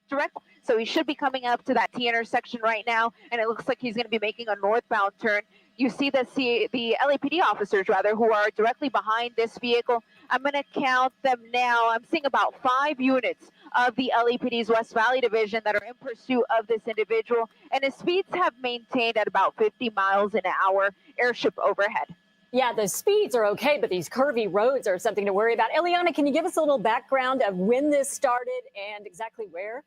direct. So he should be coming up to that T intersection right now, and it looks like he's going to be making a northbound turn. You see the LAPD officers, rather, who are directly behind this vehicle. I'm going to count them now. I'm seeing about 5 units of the LAPD's West Valley Division that are in pursuit of this individual, and his speeds have maintained at about 50 miles an hour, airship overhead. Yeah, the speeds are okay, but these curvy roads are something to worry about. Eliana, can you give us a little background of when this started and exactly where?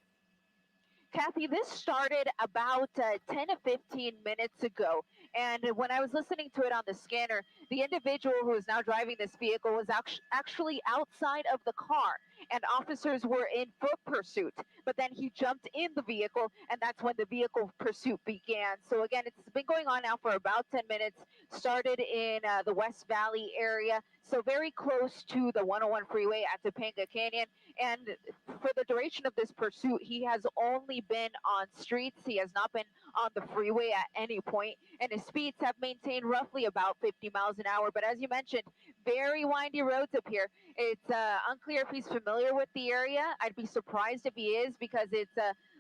Kathy, this started about 10 to 15 minutes ago. And when I was listening to it on the scanner, the individual who is now driving this vehicle was actually outside of the car, and officers were in foot pursuit. But then he jumped in the vehicle, and that's when the vehicle pursuit began. So again, it's been going on now for about 10 minutes, started in the West Valley area, so very close to the 101 freeway at Topanga Canyon. And for the duration of this pursuit, he has only been on streets. He has not been on the freeway at any point, and his speeds have maintained roughly about 50 miles an hour. But as you mentioned, very windy roads up here. It's unclear if he's familiar with the area. I'd be surprised if he is, because it's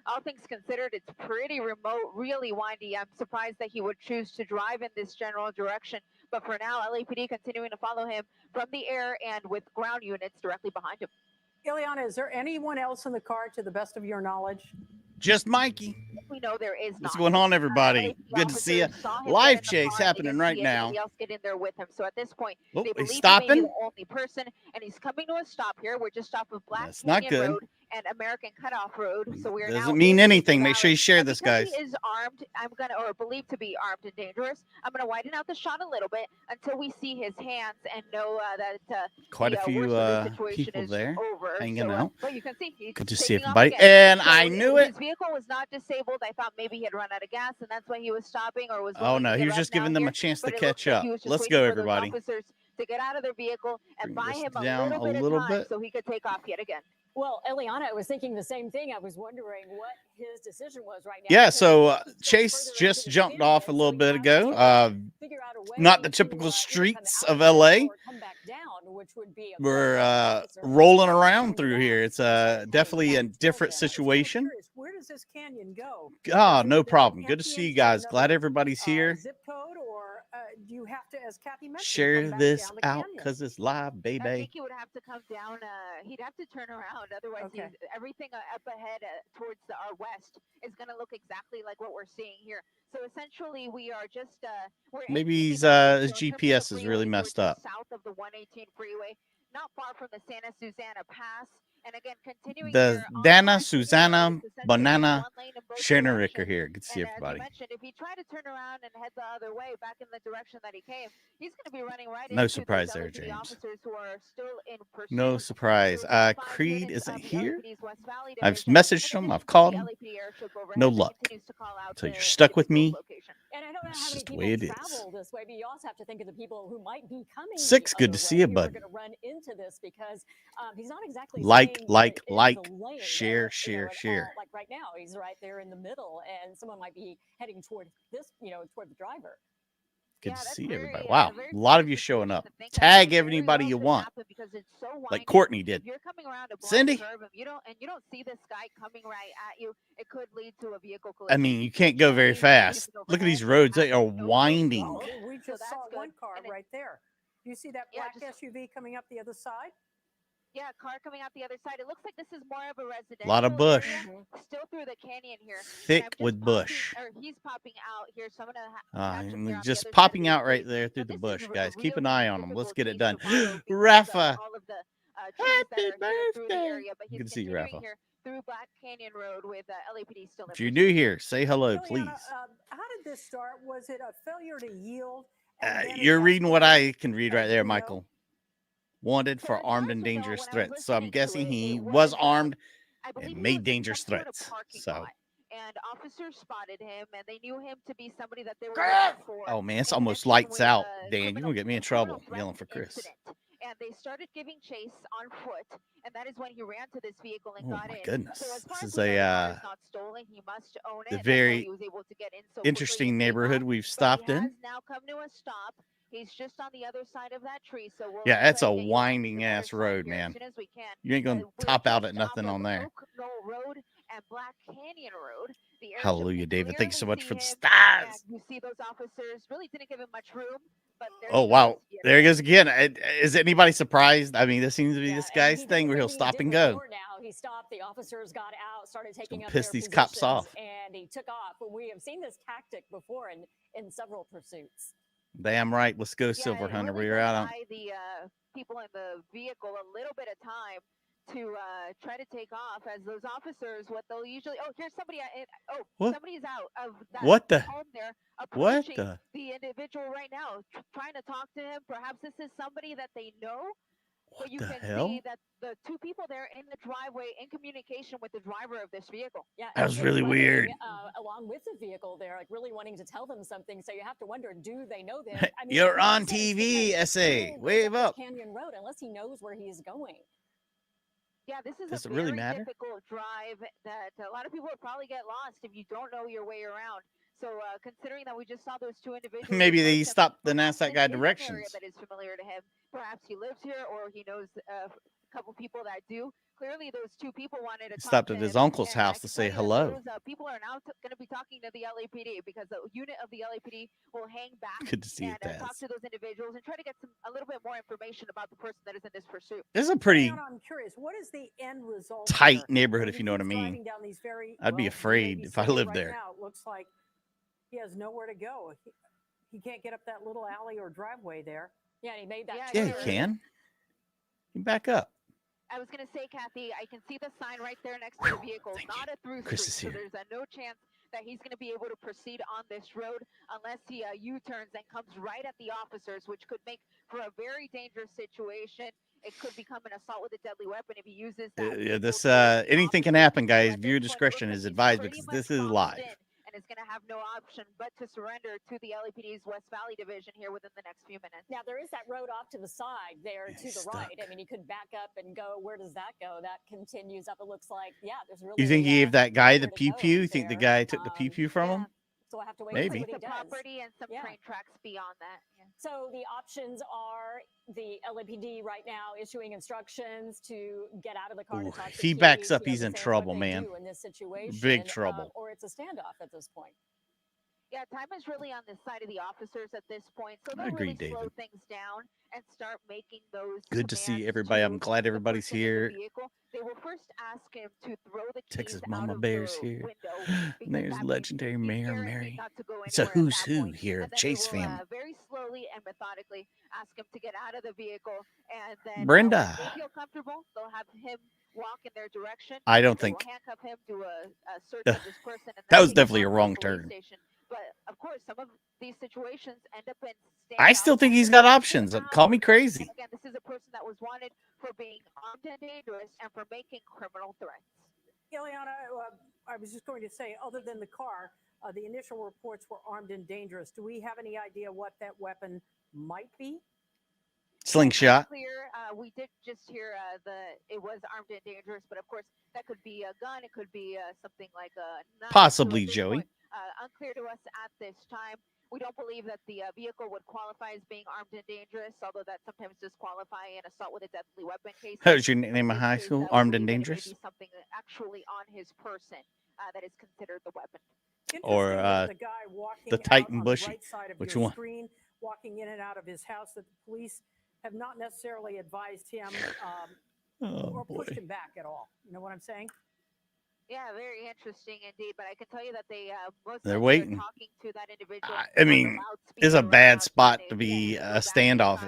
all things considered, it's pretty remote, really windy. I'm surprised that he would choose to drive in this general direction. But for now, LAPD continuing to follow him from the air and with ground units directly behind him. Ileana, is there anyone else in the car to the best of your knowledge? Just Mikey. We know there is not. What's going on, everybody? Good to see you. Live chase happening right now. Somebody else get in there with him. So at this point, oh, they believe he's stopping. He may be the only person, and he's coming to a stop here. We're just off of Black Canyon Road and American Cutoff Road. So we're doesn't mean anything. Make sure you share this, guys. He is armed. Or believed to be armed and dangerous. I'm gonna widen out the shot a little bit until we see his hands and know that quite a few people there hanging out. But you can see good to see everybody. And I knew it. His vehicle was not disabled. I thought maybe he had run out of gas, and that's why he was stopping, or was. Oh no, he was just giving them a chance to catch up. Let's go, everybody. To get out of their vehicle and buy him down a little bit so he could take off yet again. Well, Eliana, I was thinking the same thing. I was wondering what his decision was right now. Yeah, so Chase just jumped off a little bit ago. Not the typical streets of LA. We're rolling around through here. It's definitely a different situation. Where does this canyon go? No problem. Good to see you guys. Glad everybody's here. Zip code, or do you have to, as Kathy mentioned, share this out because it's live, baby? I think he would have to come down. He'd have to turn around. Otherwise, everything up ahead towards our west is going to look exactly like what we're seeing here. So essentially, we are just maybe his GPS is really messed up. South of the 118 freeway, not far from the Santa Susana Pass. And again, continuing the Dana, Susanna, Banana, Shanerick are here. Good to see everybody. If he tried to turn around and head the other way, back in the direction that he came, he's going to be running right no surprise there, James. No surprise. Creed isn't here. I've messaged him. I've called him. No luck. So you're stuck with me. It's just the way it is. This way, but you also have to think of the people who might be coming. Six, good to see you, bud. Going to run into this because he's not exactly share. Like right now, he's right there in the middle, and someone might be heading toward this, toward the driver. Good to see everybody. Wow, a lot of you showing up. Tag anybody you want, like Courtney did. You're coming around a Cindy. Curve, you don't see this guy coming right at you. It could lead to a vehicle collision. I mean, you can't go very fast. Look at these roads; they are winding. Oh, we just saw one car right there. Do you see that black SUV coming up the other side? Yeah, car coming out the other side. It looks like this is more of a residential. A lot of bush. Still through the canyon here. Thick with bush. He's popping out here, so I'm gonna just popping out right there through the bush, guys. Keep an eye on them. Let's get it done. Rafa. Happy birthday. Good to see you, Rafa. Through Black Canyon Road with LAPD still. If you're new here, say hello, please. How did this start? Was it a failure to yield? You're reading what I can read right there, Michael. Wanted for armed and dangerous threats. So I'm guessing he was armed and made dangerous threats. So. And officers spotted him, and they knew him to be somebody that they were looking for. Oh man, it's almost lights out, Dan. You're gonna get me in trouble yelling for Chris. And they started giving chase on foot, and that is when he ran to this vehicle and got in. Oh my goodness, so this is a he must own it. very interesting neighborhood we've stopped in. He has now come to a stop. He's just on the other side of that tree. So yeah, that's a winding ass road, man. You ain't gonna top out at nothing on there. and Black Canyon Road. The Hallelujah, David. Thank you so much for the him, stars. you see those officers really didn't give him much room. But oh, wow. There he goes again. Is anybody surprised? I mean, this seems to be this guy's thing where he'll stop and go. Now he stopped. The officers got out, started taking up piss their these cops off. and he took off. We have seen this tactic before in several pursuits. Damn right. Let's go, Silver Hunter. Really We're out on the people in the vehicle a little bit of time to try to take off, as those officers, what they'll usually, here's somebody, somebody's out of that home there, approaching the individual right now, trying to talk to him. Perhaps this is somebody that they know. But you can see that the two people there in the driveway in communication with the driver of this vehicle. Yeah, that was really weird. Along with the vehicle, they're like really wanting to tell them something. So you have to wonder, do they know them? I mean, you're on TV, SA. Wave up. Canyon Road, unless he knows where he's going. Yeah, this is Does a it really very matter? difficult drive that a lot of people would probably get lost if you don't know your way around. So considering that we just saw those two individuals, maybe they stopped and asked that guy directions. That is familiar to him. Perhaps he lives here, or he knows a couple people that do. Clearly, those two people wanted to stopped at his uncle's house to say hello. Those, people are now going to be talking to the LAPD, because the unit of the LAPD will hang back Good to see and talk to those individuals and try to get a little bit more information about the person that is in this pursuit. This is a pretty I'm curious, what is the end result tight neighborhood, if you know what I mean. I'd be afraid if I lived there. Now, it looks like he has nowhere to go. He can't get up that little alley or driveway there. Yeah, he made that. Yeah, he can. You back up. I was going to say, Kathy, I can see the sign right there next to the vehicle. Not a through street, so there's no chance that he's going to be able to proceed on this road unless he U-turns and comes right at the officers, which could make for a very dangerous situation. It could become an assault with a deadly weapon if he uses that. Anything can happen, guys. Viewer discretion is advised, because this is live. And is going to have no option but to surrender to the LAPD's West Valley Division here within the next few minutes. Now, there is that road off to the side there to the right. I mean, he could back up and go. Where does that go? That continues up. It looks like, there's really. You think he gave that guy the pew-pew? You think the guy took the pew-pew from him? So I have to wait Maybe. and see what he does. Property and some train tracks beyond that. Yeah. So the options are the LAPD right now issuing instructions to get out of the car. If he backs up, he's in trouble, man. In this situation, big trouble. Or it's a standoff at this point. Yeah, time is really on the side of the officers at this point, so they'll agree, really slow David. things down and start making those. Good to see everybody. I'm glad everybody's here. They will first ask him to throw the keys Texas out Mama of Bear's the here. window, And there's legendary Mayor Mary. not to go It's a anywhere at who's that who point. here And of then Chase they will, family. very slowly and methodically ask him to get out of the vehicle, and then Brenda. when they feel comfortable, they'll have him walk in their direction. I don't They think will handcuff him to a search of this person. And that then was take him definitely a off to wrong the police turn. station. But of course, some of these situations end up in. I still think he's got options. Call me crazy. Again, this is a person that was wanted for being armed and dangerous and for making criminal threats. Ileana, I was just going to say, other than the car, the initial reports were armed and dangerous. Do we have any idea what that weapon might be? Slingshot. Clear. We did just hear it was armed and dangerous, but of course that could be a gun. It could be something like a knife. Possibly, Joey. Unclear to us at this time. We don't believe that the vehicle would qualify as being armed and dangerous, although that sometimes does qualify an assault with a deadly weapon case. How was your name in high school? Armed and dangerous? Something actually on his person that is considered the weapon. Or the guy walking the Titan out Bushy. On the right side of Which your one? Screen, walking in and out of his house, that the police have not necessarily advised him or pushed him back at all. You know what I'm saying? Yeah, very interesting indeed. But I can tell you that They're waiting. Talking to that individual. I mean, it's a bad spot to be a standoff.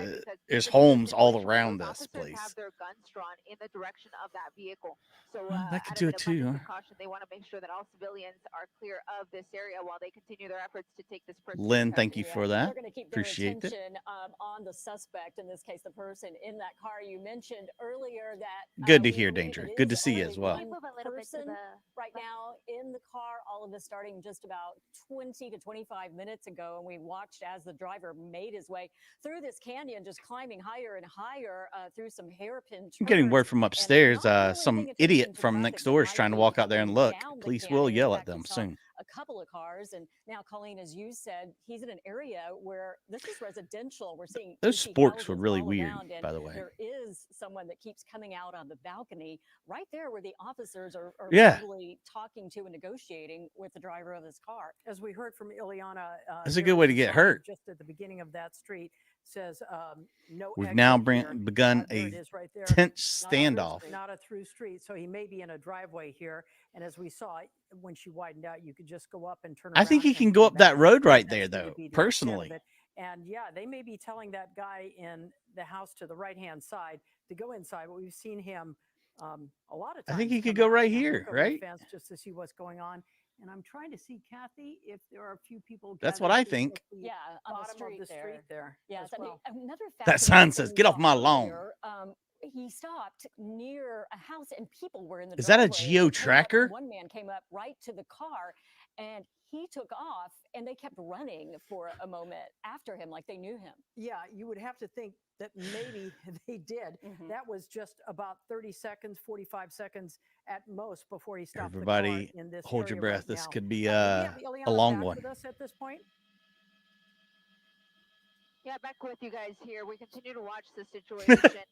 There's homes all around this place. Have their guns drawn in the direction of that vehicle. So that could do it too. Caution, they want to make sure that all civilians are clear of this area while they continue their efforts to take this person. Lynn, thank you for that. They're going to keep their Appreciate it. attention on the suspect, in this case, the person in that car. You mentioned earlier that. Good to hear, Danger. Good to see you as well. Person right now in the car, all of this starting just about 20 to 25 minutes ago, and we watched as the driver made his way through this canyon, just climbing higher and higher through some hairpin turns. I'm getting word from upstairs. Some idiot from next door is trying to walk out there and look. Police will yell at them soon. A couple of cars. And now, Colleen, as you said, he's in an area where this is residential. We're seeing those sporks were really weird, by the way. There is someone that keeps coming out on the balcony right there where the officers are probably talking to and negotiating with the driver of this car. As we heard from Ileana, that's a good way to get hurt. Just at the beginning of that street says no. We've now begun a tense standoff. Not a through street, so he may be in a driveway here. And as we saw, when she widened out, you could just go up and turn around. I think he can go up that road right there, though, personally. And yeah, they may be telling that guy in the house to the right-hand side to go inside, but we've seen him a lot of times. I think he could go right here, right? Fence just to see what's going on. And I'm trying to see, Kathy, if there are a few people. That's what I think. Yeah, on the street there. Yeah, well. Another that sign says, "Get off my lawn." He stopped near a house and people were in the Is that a driveway. geo tracker? One man came up right to the car and he took off and they kept running for a moment after him like they knew him. Yeah, you would have to think that maybe they did. That was just about 30 seconds, 45 seconds at most before he stopped. Everybody, the car in this hold your breath. Right this now. could be a long one. With us at this point? Yeah, back with you guys here. We continue to watch the situation.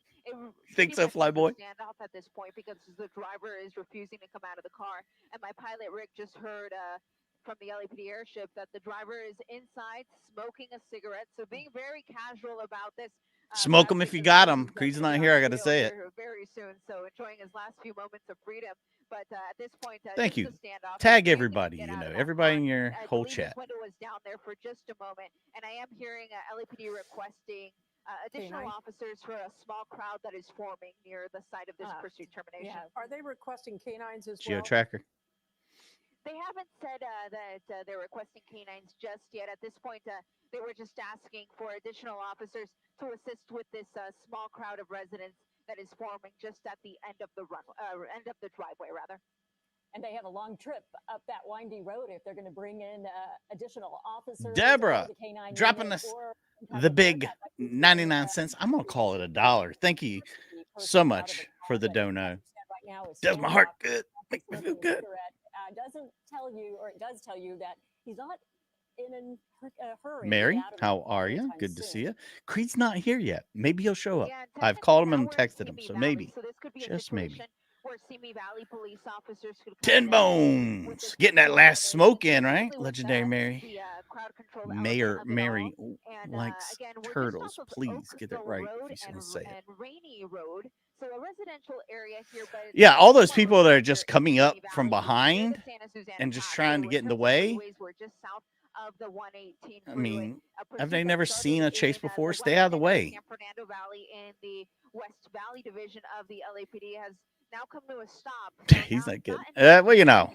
Think so, Flyboy? Standoff at this point because the driver is refusing to come out of the car. And my pilot, Rick, just heard from the LAPD airship that the driver is inside smoking a cigarette. So being very casual about this. Smoke them if you got them. Creed's not here. I got to say it. Very soon. So enjoying his last few moments of freedom. But at this point, thank you. Tag everybody, everybody in your whole chat. Window was down there for just a moment, and I am hearing LAPD requesting additional officers for a small crowd that is forming near the site of this pursuit termination. Yeah. Are they requesting canines as well? Geo tracker. They haven't said that they're requesting canines just yet. At this point, they were just asking for additional officers to assist with this small crowd of residents that is forming just at the end of the end of the driveway, rather. And they have a long trip up that windy road if they're going to bring in additional officers. Deborah, dropping us the big 99 cents. I'm going to call it $1. Thank you so much for the dono. Does my heart good. Makes me feel good. Doesn't tell you, or it does tell you that he's not in a hurry. Mary, how are you? Good to see you. Creed's not here yet. Maybe he'll show up. I've called him and texted him, so maybe, just maybe. Where Simi Valley police officers could 10 bones. Getting that last smoke in, right? Legendary Mary. Mayor Mary likes turtles. Please get it right if he's going to say it. Rainy Road. So a residential area here, but yeah, all those people that are just coming up from behind and just trying to get in the way. Of the 118 I mean, have they never seen a chase before? Stay out of the way. San Fernando Valley in the West Valley division of the LAPD has now come to a stop. He's not good. Well, you know,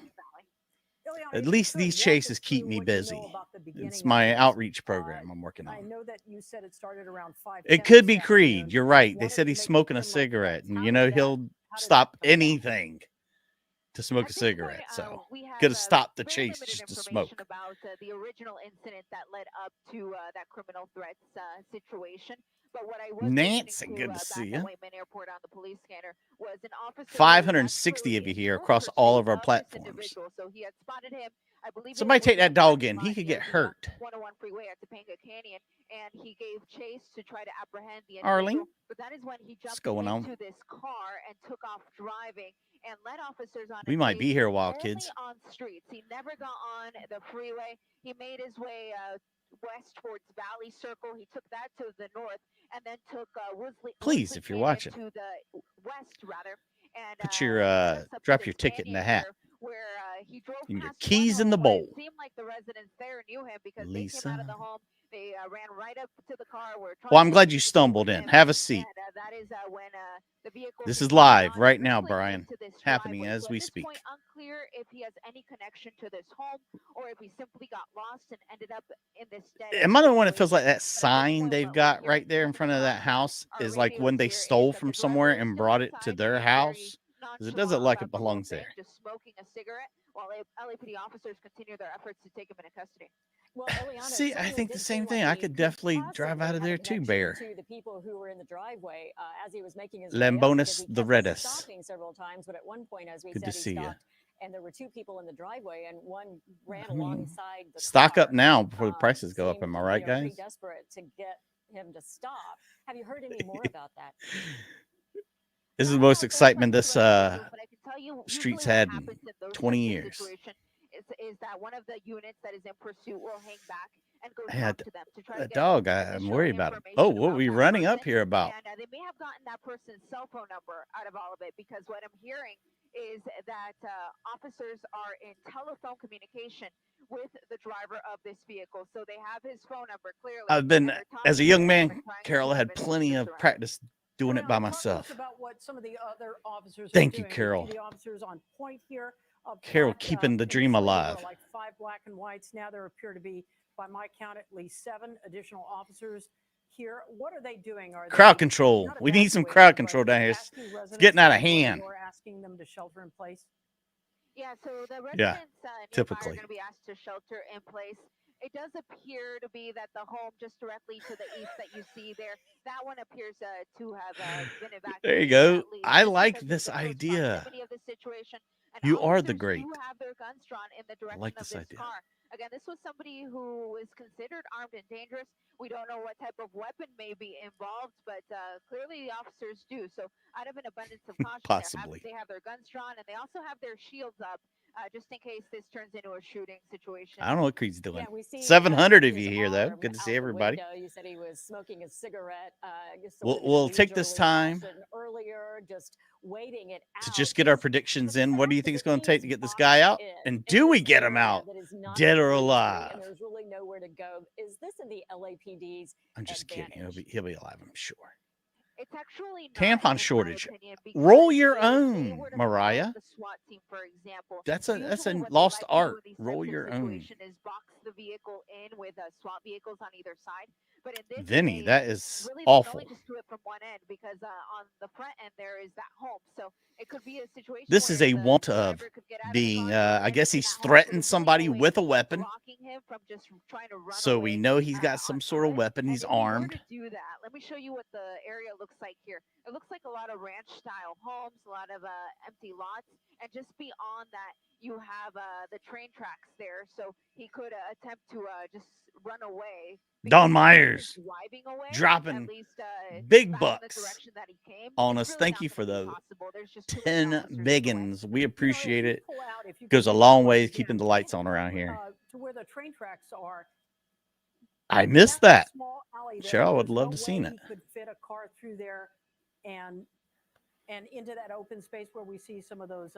at least these chases keep me busy. It's my outreach program I'm working on. I know that you said it started around 5. It could be Creed. You're right. They said he's smoking a cigarette, and you know he'll stop anything to smoke a cigarette. So could have stopped the chase just to smoke. About the original incident that led up to that criminal threats situation. But what I was Nancy, good to see you. Airport on the police scanner was an officer 560 of you here across all of our platforms. So he had spotted him. I believe somebody take that dog in. He could get hurt. 101 freeway at Topanga Canyon, and he gave chase to try to apprehend the Arlene, but that is when he jumped into this car and took off driving and led officers on. We might be here a while, kids. On streets, he never got on the freeway. He made his way west towards Valley Circle. He took that to the north, and then took Woodley. Please, if you're watching, to the west rather, and put your drop your ticket in the hat. Where he drove and your keys in the bowl. It seemed like the residents there knew him because Lisa. They came out of the home. They ran right up to the car. Well, I'm glad you stumbled in. Have a seat. And, that is when the vehicle. This is live right now, Brian. Happening as we speak. Point, unclear if he has any connection to this home or if he simply got lost and ended up in this dead. Am I the one that feels like that sign they've got right there in front of that house is like when they stole from somewhere and brought it to their house? Because it doesn't look like it belongs there. Just smoking a cigarette while LAPD officers continue their efforts to take him into custody. Well, Ileana, see, I think the same thing. I could definitely drive out of there too, Bear. To the people who were in the driveway as he was making his Lambonis the Reddest. Stopping several times, but at one point, as we Good said, to see you. and there were two people in the driveway, and one ran alongside the stock car, up now before the prices go up. seemed, Am I right, guys? pretty desperate to get him to stop. Have you heard any more about that? This is the most excitement this street's had in 20 years. Is that one of the units that is in pursuit will hang back and go talk to them to try That to get dog, I'm worried about him. Oh, what are we running up here about? And they may have gotten that person's cell phone number out of all of it, because what I'm hearing is that officers are in telephone communication with the driver of this vehicle, so they have his phone number clearly. I've been, as a young man, Carol, I had plenty of practice doing it by myself. About what some of the other officers Thank are you, doing. Carol. The officers on point here. Carol keeping the dream alive. Like 5 black and whites. Now there appear to be, by my count, at least 7 additional officers here. What are they doing? Are crowd control? We need some crowd control down here. It's getting out of hand. Or asking them to shelter in place. Yeah, so the residents typically are going to be asked to shelter in place. It does appear to be that the home just directly to the east that you see there, that one appears to have been evacuated. There you go. I like this idea. You are the great. Do have their guns drawn in the direction like of this this idea. car. Again, this was somebody who is considered armed and dangerous. We don't know what type of weapon may be involved, but clearly the officers do. So out of an abundance of caution, Possibly. they have their guns drawn, and they also have their shields up, just in case this turns into a shooting situation. I don't know what Creed's doing. Yeah, we see, 700 of his you here, though. arm Good to out see the everybody. window. You said he was smoking a cigarette. We'll take this time earlier, just waiting it to out. just get our predictions in. What do you think it's going to take to get this guy out? And do we get him out, dead or alive? And there's really nowhere to go. Is this in the LAPD's I'm just kidding. advantage? He'll be alive, I'm sure. It's actually Tampon shortage. Roll your own, Mariah. The SWAT team, for example. That's a Usually what they lost like to do art. in these Roll types of your own. situation Is box the vehicle in with SWAT vehicles on either side. But in this Vinny, case, that is really, awful. They can only just do it from one end, because on the front end there is that home. So it could be a situation. This is where a the want of driver could get out of the being, car, I guess and he's that home threatened is somebody away, with a weapon. blocking him from just trying to run So we away, know he's got some on sort of foot. weapon. And He's if you were armed. to do that, let me show you what the area looks like here. It looks like a lot of ranch-style homes, a lot of empty lots, and just beyond that, you have the train tracks there. So he could attempt to just run away. Don Myers driving away, dropping at least, big back in the bucks direction that he came. on It's us. really Thank not you gonna for be the possible. There's just too many 10 officers in the way. biggins. We appreciate it. If you Goes a could long pull way out keeping the again, lights on around here. To where the train tracks are. I missed that. Small alley there, Cheryl would there's love no to seen way it. he could fit a car through there and into that open space where we see some of those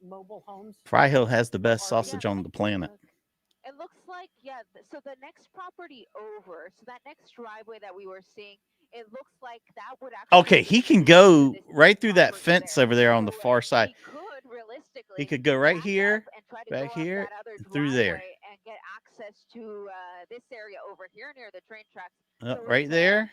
mobile homes. Fry Hill has the best sausage on the planet. It looks like, so the next property over, so that next driveway that we were seeing, it looks like that would actually. Okay, he can go right through that fence over there on the far side. He could go right here, back here, through there. And get access to this area over here near the train tracks. Right there,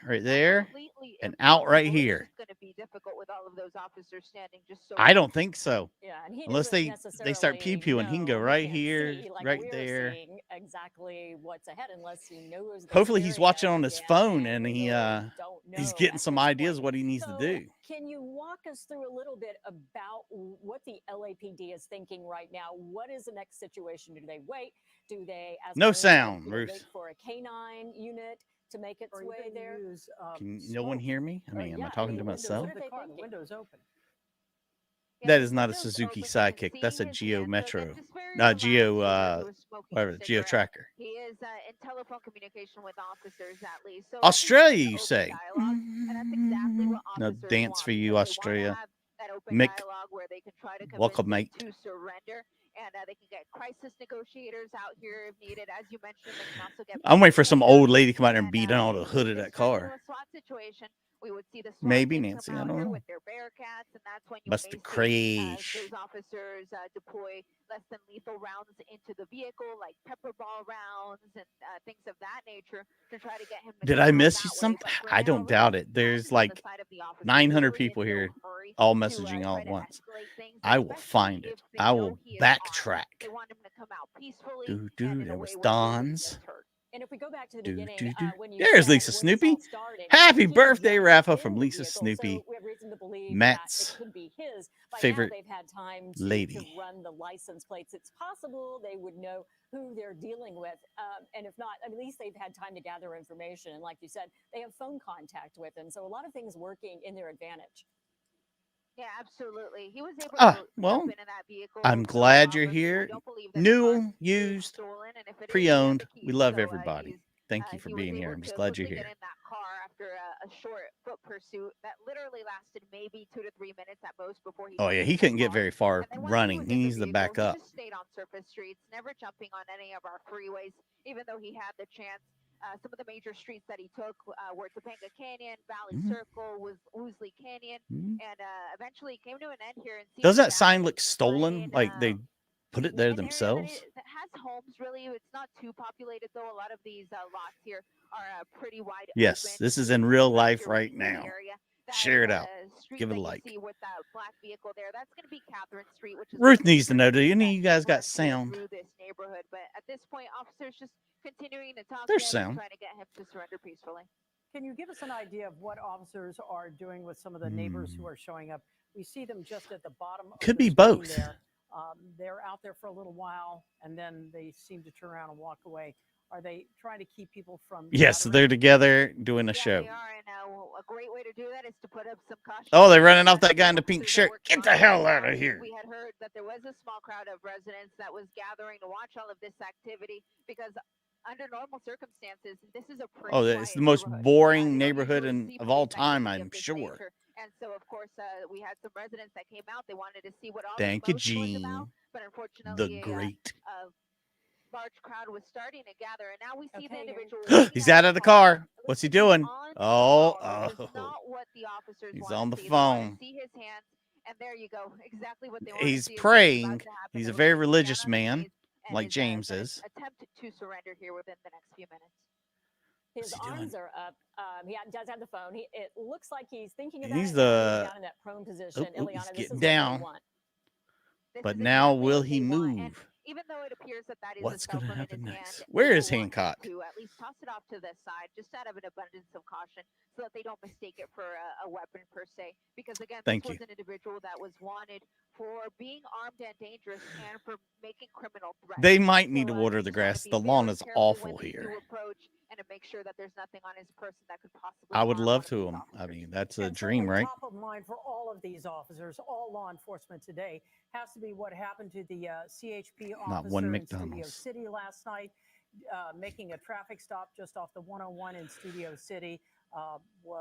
and out right here. It's going to be difficult with all of those officers standing just so. I don't think so. Yeah, and he Unless they start pew-pewing, he can go right can't here, see, like right we're there. seeing exactly what's ahead, unless he knows. those Hopefully he's watching on his areas, phone and and we he really don't he's know getting at some this ideas point. what he needs to So, do. Can you walk us through a little bit about what the LAPD is thinking right now? What is the next situation? Do they wait? Do they, as No for instance, sound, do they Ruth. wait for a canine unit to make its Or way even there? use, Can no one hear me? I mean, am I talking to myself? What are they The thinking? window's open. That is not a Suzuki Sidekick. That's a Geo Metro. Geo, whatever, Geo Tracker. He is in telephone communication with officers, at least. So Australia, you say? and that's exactly what No officers dance want, for you, because they wanna Australia. have that open Mick, dialogue where they can try to convince welcome, them mate. to surrender, and they can get crisis negotiators out here if needed. As you mentioned, they can also get. I'm waiting for some old lady to come out there and beat on the hood of that car. A SWAT situation, we would see the SWAT Maybe, team Nancy, come I out don't here know. with their Bearcats, and that's when you Must may have see crashed. those officers deploy less than lethal rounds into the vehicle, like pepper ball rounds and things of that nature, to try to get him. Did I miss you something? I don't doubt it. There's like 900 people here, all messaging all at once. I will find it. I will backtrack. They want him to come out peacefully. There was Don's. And if we go back to the Do, beginning, do, do. when you There's said Lisa when this Snoopy. all started, Happy he birthday, was Rafa, in from the Lisa vehicle, Snoopy. so we have reason to believe Mets. that it could be his is by favorite now they've had time lady. to run the license plates. It's possible they would know who they're dealing with. And if not, at least they've had time to gather information. And like you said, they have phone contact with him. So a lot of things working in their advantage. Yeah, absolutely. He was able to well, jump into that vehicle. I'm no glad you're problem. I here. don't believe that the car New, is used, stolen, and if it is, he has pre-owned. the We keys. love So everybody. Thank you for he was being here. able I'm just to glad you're quickly here. get in that car after a short foot pursuit that literally lasted maybe 2 to 3 minutes at most before he. Oh yeah, he couldn't get very far running. He needs to back up. He just stayed on surface streets, never jumping on any of our freeways, even though he had the chance. Some of the major streets that he took were Topanga Canyon, Valley Circle, Woosley Canyon, and eventually came to an end here. Does that sign look stolen? Like they put it there themselves? That has homes, really. It's not too populated, though. A lot of these lots here are pretty wide. Yes, open. this is in real life right now. Share it out. Give it a like. See with that black vehicle there, that's going to be Catherine Street, which is Ruth needs to know. Do any of you guys got sound? Through this neighborhood, but at this point, officers just continuing to talk There's to him, sound. trying to get him to surrender peacefully. Can you give us an idea of what officers are doing with some of the neighbors who are showing up? We see them just at the bottom. Could be both. There. They're out there for a little while, and then they seem to turn around and walk away. Are they trying to keep people from? Yes, they're together doing a show. They are, and a great way to do that is to put up some caution. Oh, they're running off that guy in the pink shirt. Get the hell out of here. We had heard that there was a small crowd of residents that was gathering to watch all of this activity because under normal circumstances, this is a pretty it's the most boring neighborhood of all time, I'm sure. And so, of course, we had some residents that came out. They wanted to see what all Thank you, Gene. But unfortunately, the great. Large crowd was starting to gather, and now we see the individual. He's out of the car. What's he doing? Oh, not what the officers he's want on the to see. phone. See his hands, and there you go. Exactly what they want He's to see praying. He's a very religious man, like James is. Attempt to surrender here within the next few minutes. His arms are up. He does have the phone. It looks like he's thinking about he's it. The down in that prone position. He's getting down. But now will he move? Even though it appears that is what's going to happen next? Where is Hancock? To at least toss it off to the side, just out of an abundance of caution, so that they don't mistake it for a weapon per se. Because again, this was an individual that was wanted for being armed and dangerous and for making criminal threats. They might need to water the grass. The lawn is awful here. And to make sure that there's nothing on his person that could possibly. I would love to him. I mean, that's a dream, right? Top of mind for all of these officers, all law enforcement today, has to be what happened to the CHP officer in Studio City last night, making a traffic stop just off the 101 in Studio City.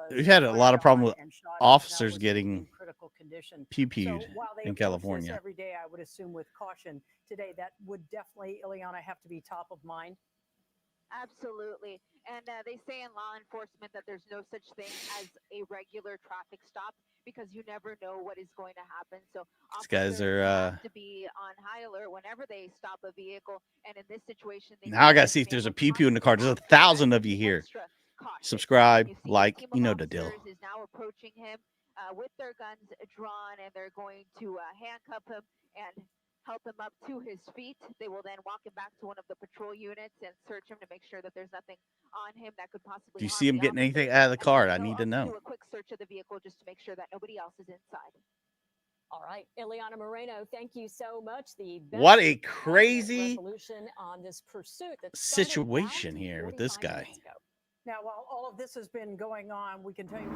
We've had a lot of problems with officers getting critical condition. pew-pewed in California. Every day, I would assume with caution. Today, that would definitely, Ileana, have to be top of mind. Absolutely. And they say in law enforcement that there's no such thing as a regular traffic stop because you never know what is going to happen. So these guys are have to be on high alert whenever they stop a vehicle. And in this situation, now I got to see if there's a pew-pew in the car. There's 1,000 of you here. Subscribe, like, you know the deal. Is now approaching him with their guns drawn, and they're going to handcuff him and help him up to his feet. They will then walk him back to one of the patrol units and search him to make sure that there's nothing on him that could possibly. Do you see him getting anything out of the car? I need to know. Do a quick search of the vehicle just to make sure that nobody else is inside. All right, Ileana Moreno, thank you so much. What a crazy on this pursuit situation here with this guy. Now, while all of this has been going on, we can tell you.